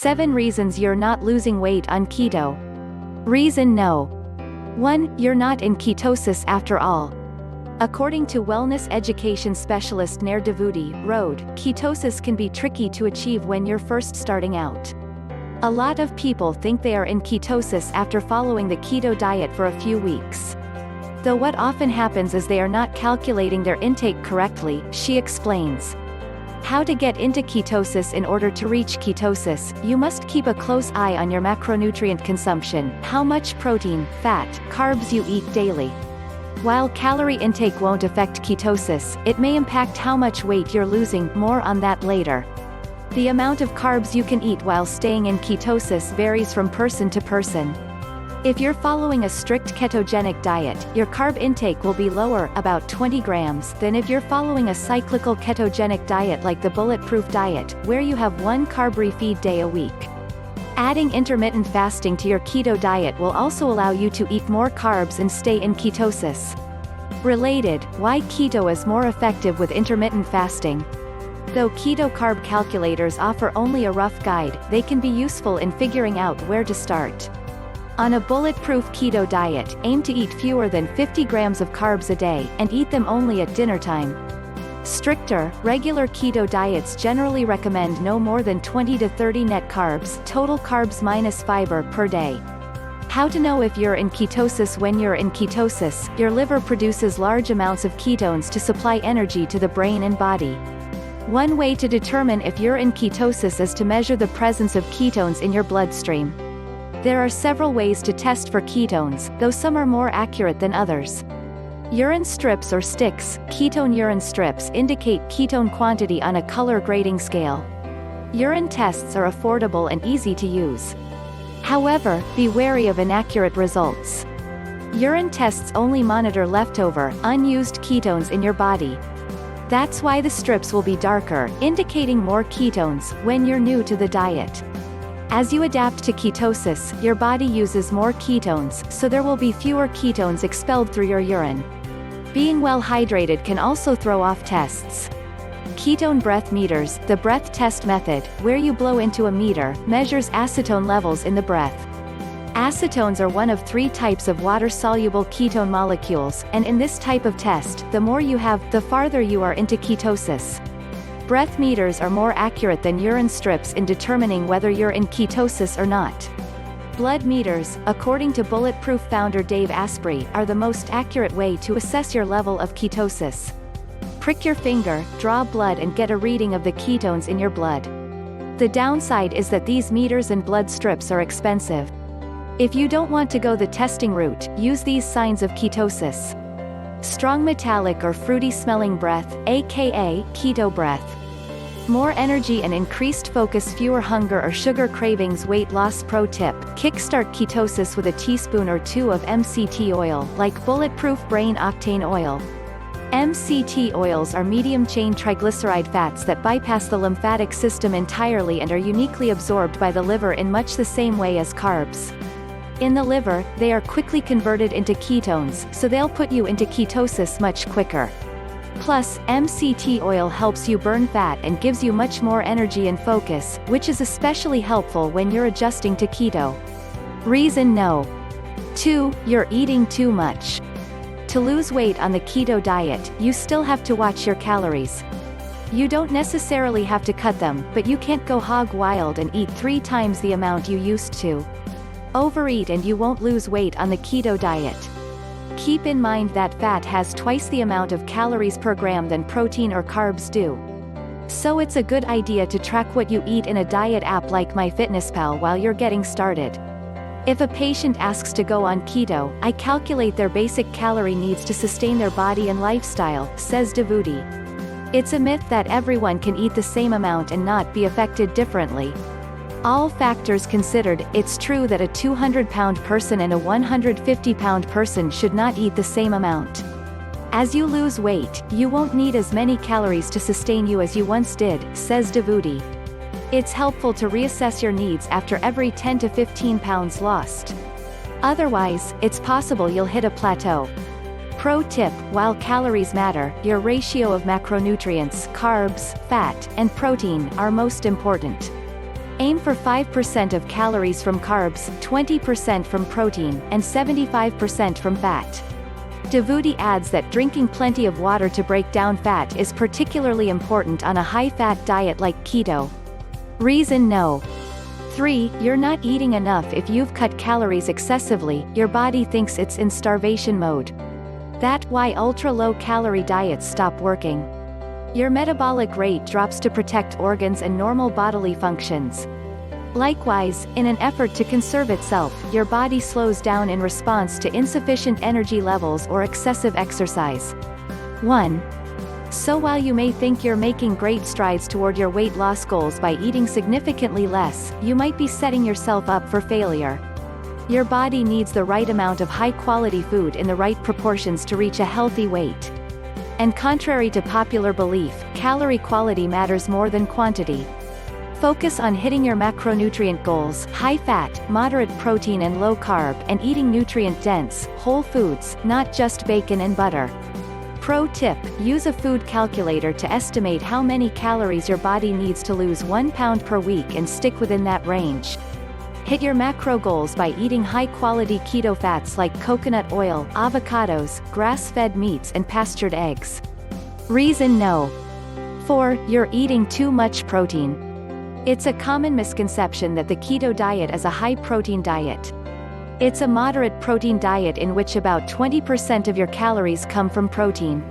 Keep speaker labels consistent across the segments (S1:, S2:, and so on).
S1: 7 reasons you're not losing weight on keto. Reason no. 1. You're not in ketosis after all. According to wellness education specialist Nair Davudi, Road, ketosis can be tricky to achieve when you're first starting out. A lot of people think they are in ketosis after following the keto diet for a few weeks. Though what often happens is they are not calculating their intake correctly, she explains. How to get into ketosis. In order to reach ketosis, you must keep a close eye on your macronutrient consumption, how much protein, fat, carbs you eat daily. While calorie intake won't affect ketosis, it may impact how much weight you're losing, more on that later. The amount of carbs you can eat while staying in ketosis varies from person to person. If you're following a strict ketogenic diet, your carb intake will be lower, about 20 grams, than if you're following a cyclical ketogenic diet like the Bulletproof diet, where you have one carb refeed day a week. Adding intermittent fasting to your keto diet will also allow you to eat more carbs and stay in ketosis. Related, why keto is more effective with intermittent fasting. Though keto carb calculators offer only a rough guide, they can be useful in figuring out where to start. On a bulletproof keto diet, aim to eat fewer than 50 grams of carbs a day, and eat them only at dinner time. Stricter, regular keto diets generally recommend no more than 20 to 30 net carbs, total carbs minus fiber, per day. How to know if you're in ketosis. When you're in ketosis, your liver produces large amounts of ketones to supply energy to the brain and body. One way to determine if you're in ketosis is to measure the presence of ketones in your bloodstream. There are several ways to test for ketones, though some are more accurate than others. Urine strips or sticks, ketone urine strips indicate ketone quantity on a color grading scale. Urine tests are affordable and easy to use. However, be wary of inaccurate results. Urine tests only monitor leftover, unused ketones in your body. That's why the strips will be darker, indicating more ketones, when you're new to the diet. As you adapt to ketosis, your body uses more ketones, so there will be fewer ketones expelled through your urine. Being well hydrated can also throw off tests. Ketone breath meters, the breath test method, where you blow into a meter, measures acetone levels in the breath. Acetones are one of 3 types of water-soluble ketone molecules, and in this type of test, the more you have, the farther you are into ketosis. Breath meters are more accurate than urine strips in determining whether you're in ketosis or not. Blood meters, according to Bulletproof founder Dave Asprey, are the most accurate way to assess your level of ketosis. Prick your finger, draw blood and get a reading of the ketones in your blood. The downside is that these meters and blood strips are expensive. If you don't want to go the testing route, use these signs of ketosis. Strong metallic or fruity smelling breath, aka keto breath. More energy and increased focus, fewer hunger or sugar cravings. Weight loss pro tip: kickstart ketosis with a teaspoon or 2 of MCT oil, like Bulletproof Brain Octane Oil. MCT oils are medium-chain triglyceride fats that bypass the lymphatic system entirely and are uniquely absorbed by the liver in much the same way as carbs. In the liver, they are quickly converted into ketones, so they'll put you into ketosis much quicker. Plus, MCT oil helps you burn fat and gives you much more energy and focus, which is especially helpful when you're adjusting to keto. Reason no. 2. You're eating too much. To lose weight on the keto diet, you still have to watch your calories. You don't necessarily have to cut them, but you can't go hog wild and eat 3 times the amount you used to. Overeat and you won't lose weight on the keto diet. Keep in mind that fat has twice the amount of calories per gram than protein or carbs do. So it's a good idea to track what you eat in a diet app like MyFitnessPal while you're getting started. If a patient asks to go on keto, I calculate their basic calorie needs to sustain their body and lifestyle, says Davudi. It's a myth that everyone can eat the same amount and not be affected differently. All factors considered, it's true that a 200-pound person and a 150-pound person should not eat the same amount. As you lose weight, you won't need as many calories to sustain you as you once did, says Davudi. It's helpful to reassess your needs after every 10 to 15 pounds lost. Otherwise, it's possible you'll hit a plateau. Pro tip: while calories matter, your ratio of macronutrients, carbs, fat, and protein, are most important. Aim for 5% of calories from carbs, 20% from protein, and 75% from fat. Devoody adds that drinking plenty of water to break down fat is particularly important on a high-fat diet like keto. Reason no. 3. You're not eating enough. If you've cut calories excessively, your body thinks it's in starvation mode. That's why ultra-low-calorie diets stop working. Your metabolic rate drops to protect organs and normal bodily functions. Likewise, in an effort to conserve itself, your body slows down in response to insufficient energy levels or excessive exercise. 1. So while you may think you're making great strides toward your weight loss goals by eating significantly less, you might be setting yourself up for failure. Your body needs the right amount of high-quality food in the right proportions to reach a healthy weight. And contrary to popular belief, calorie quality matters more than quantity. Focus on hitting your macronutrient goals: high fat, moderate protein and low carb, and eating nutrient-dense, whole foods, not just bacon and butter. Pro tip: use a food calculator to estimate how many calories your body needs to lose 1 pound per week and stick within that range. Hit your macro goals by eating high-quality keto fats like coconut oil, avocados, grass-fed meats and pastured eggs. Reason no. 4. You're eating too much protein. It's a common misconception that the keto diet is a high-protein diet. It's a moderate protein diet in which about 20% of your calories come from protein.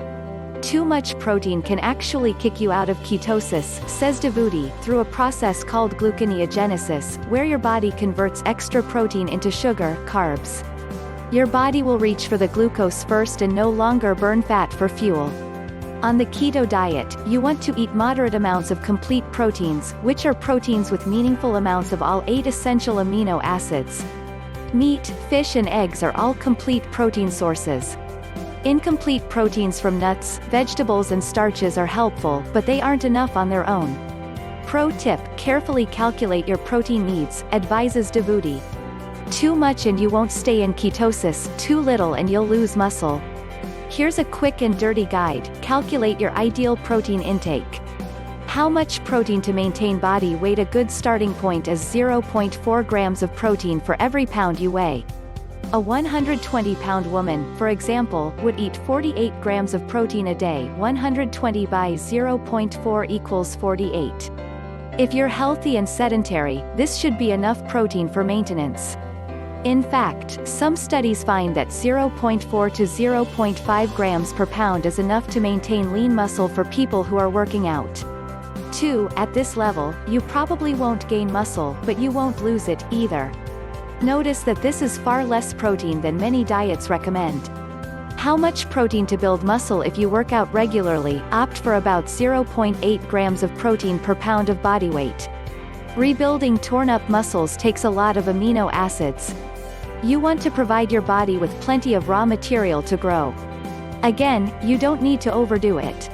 S1: Too much protein can actually kick you out of ketosis, says Devoody, through a process called gluconeogenesis, where your body converts extra protein into sugar, carbs. Your body will reach for the glucose first and no longer burn fat for fuel. On the keto diet, you want to eat moderate amounts of complete proteins, which are proteins with meaningful amounts of all 8 essential amino acids. Meat, fish and eggs are all complete protein sources. Incomplete proteins from nuts, vegetables and starches are helpful, but they aren't enough on their own. Pro tip: carefully calculate your protein needs, advises Devoody. Too much and you won't stay in ketosis, too little and you'll lose muscle. Here's a quick and dirty guide: calculate your ideal protein intake. How much protein to maintain body weight? A good starting point is 0.4 grams of protein for every pound you weigh. A 120-pound woman, for example, would eat 48 grams of protein a day. 120 by 0.4 equals 48. If you're healthy and sedentary, this should be enough protein for maintenance. In fact, some studies find that 0.4 to 0.5 grams per pound is enough to maintain lean muscle for people who are working out. 2. At this level, you probably won't gain muscle, but you won't lose it, either. Notice that this is far less protein than many diets recommend. How much protein to build muscle? If you work out regularly, opt for about 0.8 grams of protein per pound of body weight. Rebuilding torn-up muscles takes a lot of amino acids. You want to provide your body with plenty of raw material to grow. Again, you don't need to overdo it.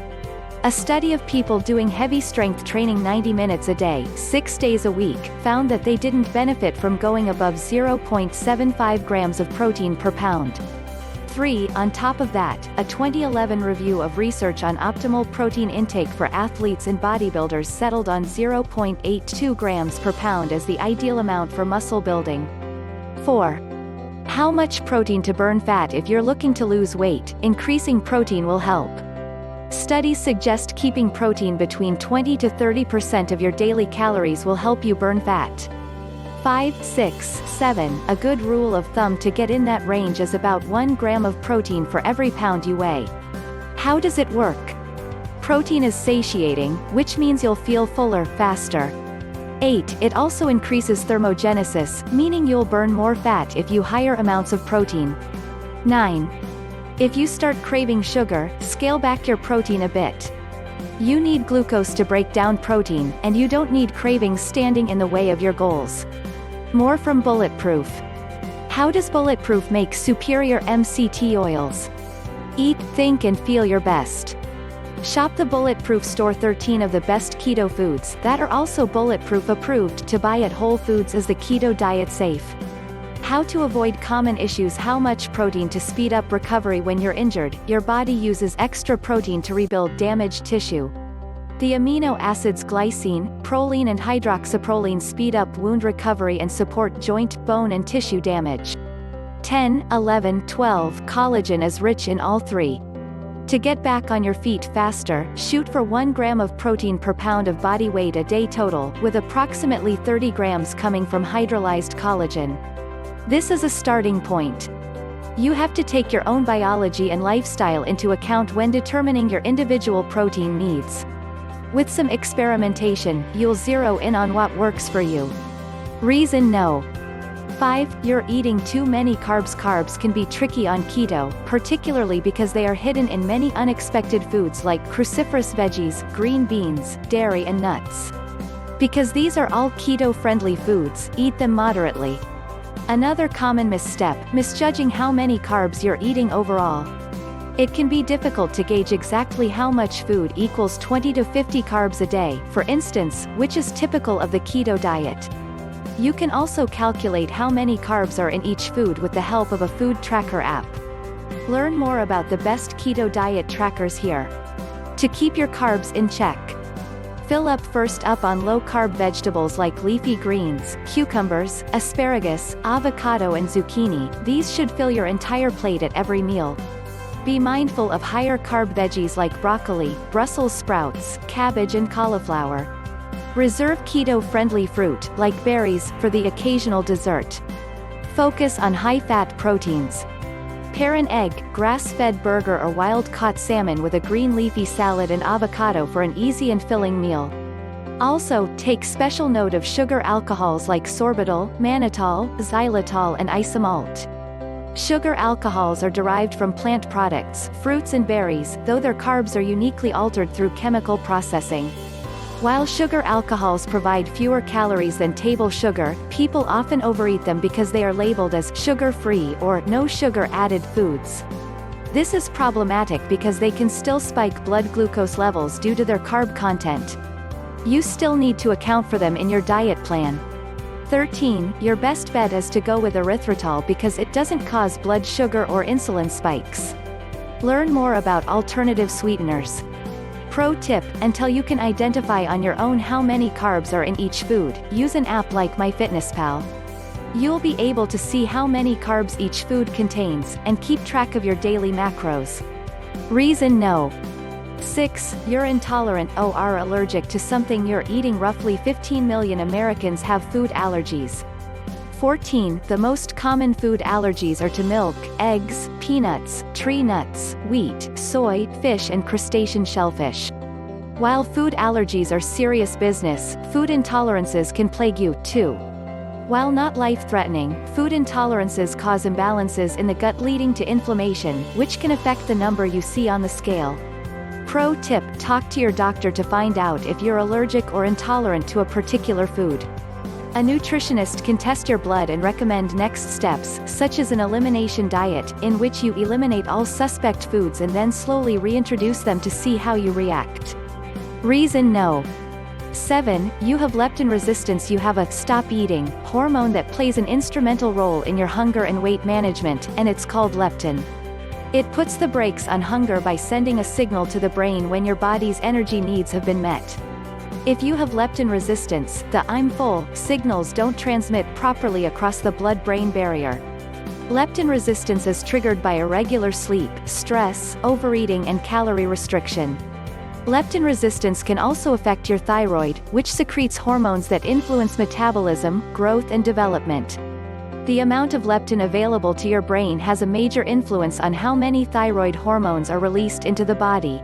S1: A study of people doing heavy strength training 90 minutes a day, 6 days a week, found that they didn't benefit from going above 0.75 grams of protein per pound. 3. On top of that, a 2011 review of research on optimal protein intake for athletes and bodybuilders settled on 0.82 grams per pound as the ideal amount for muscle building. 4. How much protein to burn fat? If you're looking to lose weight, increasing protein will help. Studies suggest keeping protein between 20 to 30% of your daily calories will help you burn fat. 5, 6, 7. A good rule of thumb to get in that range is about 1 gram of protein for every pound you weigh. How does it work? Protein is satiating, which means you'll feel fuller faster. 8. It also increases thermogenesis, meaning you'll burn more fat if you higher amounts of protein. 9. If you start craving sugar, scale back your protein a bit. You need glucose to break down protein, and you don't need cravings standing in the way of your goals. More from Bulletproof. How does Bulletproof make superior MCT oils? Eat, think and feel your best. Shop the Bulletproof store. 13 of the best keto foods that are also Bulletproof approved to buy at Whole Foods. Is the keto diet safe? How to avoid common issues. How much protein to speed up recovery? When you're injured, your body uses extra protein to rebuild damaged tissue. The amino acids glycine, proline and hydroxyproline speed up wound recovery and support joint, bone and tissue damage. 10, 11, 12 Collagen is rich in all three. To get back on your feet faster, shoot for 1 gram of protein per pound of body weight a day total, with approximately 30 grams coming from hydrolyzed collagen. This is a starting point. You have to take your own biology and lifestyle into account when determining your individual protein needs. With some experimentation, you'll zero in on what works for you. Reason no. 5. You're eating too many carbs. Carbs can be tricky on keto, particularly because they are hidden in many unexpected foods like cruciferous veggies, green beans, dairy and nuts. Because these are all keto-friendly foods, eat them moderately. Another common misstep, misjudging how many carbs you're eating overall. It can be difficult to gauge exactly how much food equals 20 to 50 carbs a day, for instance, which is typical of the keto diet. You can also calculate how many carbs are in each food with the help of a food tracker app. Learn more about the best keto diet trackers here. To keep your carbs in check. Fill up first up on low-carb vegetables like leafy greens, cucumbers, asparagus, avocado and zucchini. These should fill your entire plate at every meal. Be mindful of higher-carb veggies like broccoli, Brussels sprouts, cabbage and cauliflower. Reserve keto-friendly fruit, like berries, for the occasional dessert. Focus on high-fat proteins. Pair an egg, grass-fed burger or wild-caught salmon with a green leafy salad and avocado for an easy and filling meal. Also, take special note of sugar alcohols like sorbitol, mannitol, xylitol and isomalt. Sugar alcohols are derived from plant products, fruits and berries, though their carbs are uniquely altered through chemical processing. While sugar alcohols provide fewer calories than table sugar, people often overeat them because they are labeled as sugar-free or no sugar added foods. This is problematic because they can still spike blood glucose levels due to their carb content. You still need to account for them in your diet plan. 13. Your best bet is to go with erythritol because it doesn't cause blood sugar or insulin spikes. Learn more about alternative sweeteners. Pro tip, until you can identify on your own how many carbs are in each food, use an app like MyFitnessPal. You'll be able to see how many carbs each food contains, and keep track of your daily macros. Reason no. 6. You're intolerant or are allergic to something you're eating. Roughly 15 million Americans have food allergies. 14. The most common food allergies are to milk, eggs, peanuts, tree nuts, wheat, soy, fish and crustacean shellfish. While food allergies are serious business, food intolerances can plague you, too. While not life-threatening, food intolerances cause imbalances in the gut leading to inflammation, which can affect the number you see on the scale. Pro tip, talk to your doctor to find out if you're allergic or intolerant to a particular food. A nutritionist can test your blood and recommend next steps, such as an elimination diet, in which you eliminate all suspect foods and then slowly reintroduce them to see how you react. Reason no. 7. You have leptin resistance. You have a stop eating hormone that plays an instrumental role in your hunger and weight management, and it's called leptin. It puts the brakes on hunger by sending a signal to the brain when your body's energy needs have been met. If you have leptin resistance, the "I'm full" signals don't transmit properly across the blood-brain barrier. Leptin resistance is triggered by irregular sleep, stress, overeating and calorie restriction. Leptin resistance can also affect your thyroid, which secretes hormones that influence metabolism, growth and development. The amount of leptin available to your brain has a major influence on how many thyroid hormones are released into the body.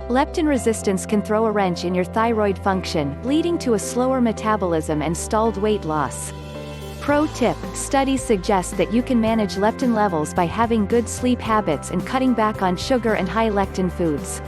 S1: Leptin resistance can throw a wrench in your thyroid function, leading to a slower metabolism and stalled weight loss. Pro tip, studies suggest that you can manage leptin levels by having good sleep habits and cutting back on sugar and high lectin foods.